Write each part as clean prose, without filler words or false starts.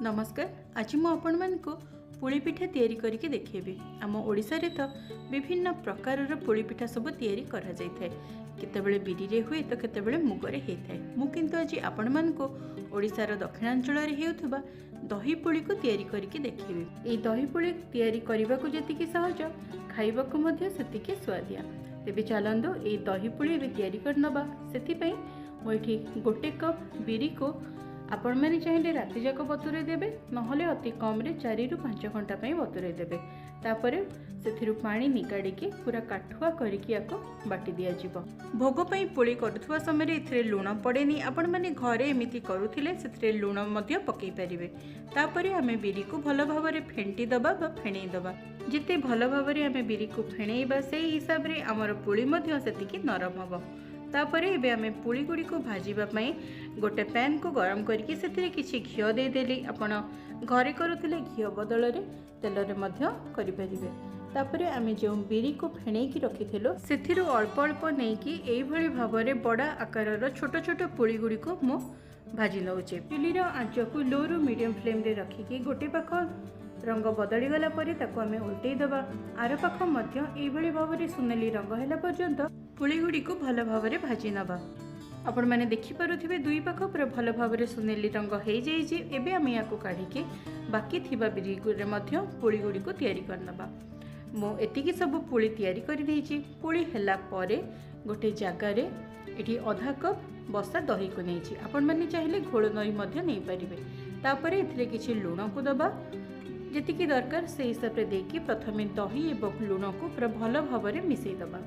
नमस्कार। आज मु आपण मानक पुली पिठा तैयारी करके देखेबी। आम ओडिसा रे तो विभिन्न प्रकार पुली पिठा सब तैयारी करा जाय थाए। केतेबेले बिरी रे हुए तो केतेबेले मुगरे हे थाए। मु किंतु आज आपण मानक ओडिसा रो दक्षिणांचल रे हेउथबा दही पुली को तैयारी करके देखेबी। ए दही पुली तैयारी करबा को जतिके सहज खाइबा को मध्ये सेतिके स्वादिया। तेबे चलंदो ए दही पुली बे तैयारी करनबा। सेति पई मो एठी 1 कप बिरी को आपण मैंने चाहिए राति जाक बतुरे देबे, नहले अति कम रे 4 रु 5 घंटा पई बतुरे देबे। तापरे सेथिरु पानी निकाडी के पूरा काठुआ करिकि याको बाटी दिया जिवो। भोग पई पुली करथुवा समय इथरे लूण पड़ेनी। आपण माने घरे एमिति करूथिले सेथिरे लूण मध्य पकई परिबे। तापरे आमे बिरी को भलो भाबरे फेंटी दबा बा फेणई दबा। जिते भलो भाबरे आमे बिरी को फेणईबा सेही हिसाब रे हमर पुली मध्य सेतिकी नरम हबो। तापरे एबे आमे पुली गुडी को भाजीबा पई गोटे पैन को गरम करके सेथिरे किछि घियो दे देली। आपण घरे करूथिले घियो बदल रे तेल रे मध्य करि परिबे। तापरे आमे जो बिरी को फेणई की रखिथिलो सेथिरु अल्प अल्प नै कि एई भली भाबरे बडा आकारर छोट छोट पुली गुडी को मो भाजी नउचे। चुलीर आंच को लो रु मीडियम फ्लेम रे रखिकी गोटे पाख रंग बदली गला परे ताको आमे उल्टै दबा। आर पाख मध्य एई भली भाबरे सुनेली रंग हैला पर्यंत पुली गुडी को भल भाबरे भाजी नबा। आपण माने देखि पारुथिबे दुई पाख पूरा भल भाबरे सुनेली रंग हे जाइछि। एबे आमे याको काढी के बाकी थिबा बिरी गुरे मध्य पुली गुडी को तैयारी करनबा। मो एतिकी सब पुली तैयारी करि दैछि। पुली हैला परे गोटे जागा रे एठी आधा कप बसा दही को नैछि। आपण माने चाहिले घोळ दही मध्य नै परिबे। तापरे एथिरे किछि लूण को दबा जेतिकी दरकार से हिसाब रे देकी प्रथमे दही एवं लूण को पूरा भल भाबरे मिसै दबा।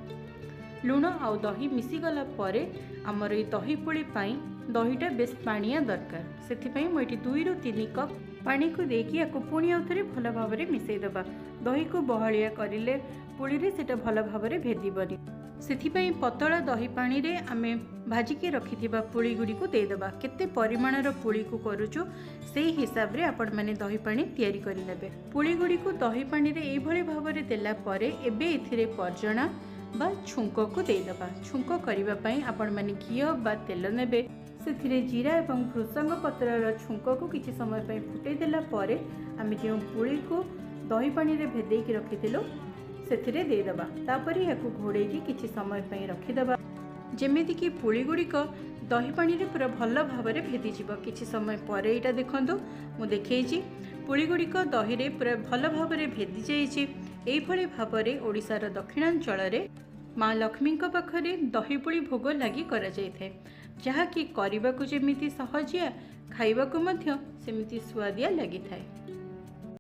लूण आउ दही मिसी गला परे आमर ये दही पुली पाई दहीटा बेस पानिया दरकार। सेथिपई मो एठी 2 रु 3 कप पानी को देकी याको पुणी आउथरे भल भाबरे मिसै दबा। दही को बहलिया करिले पुली रे सेटा भल भाबरे भेदिबनी। सेथिपई पतला दही पानी रे आमे भाजी के रखिथिबा पुली गुडी को दे दबा। केते परिमाण रो पुली को करूचो सेही हिसाब रे आपण माने दही पानी तैयारी करि लेबे। पुली गुडी को दही पानी रे एई भली भाबरे देला परे एबे एथिरे परजणा बा छुंको को दे दबा। छुंको करिबा पई आपण माने घियो बा तेल नेबे। सेथिरे जीरा एवं भृसंग पत्रर छुंको को किछि समय पई फुटै देला परे आमे जे पुली को दही पानी रे भेदै के रखिथिलो सेथिरे दे दबा। तापरे याको घोड़ै के किछि समय पई रखि दबा जेमिति कि पुली गुडी को दही पानी रे पूरा भल भाबरे भेदी जिवो। किछि समय परे एटा देखंतु मु देखैछि पुली गुडी को दही रे पूरा भल भाबरे भेदी जाइछि। एई भली भाबरे ओडिसा रो दक्षिणांचल रे माँ लक्ष्मी पाखरे दही पुली भोग लगी करा जाय थाए। जहा कि करिबा को जेमिति सहजिया खाइबा को मध्य सेमिति स्वादिया लगी थाए।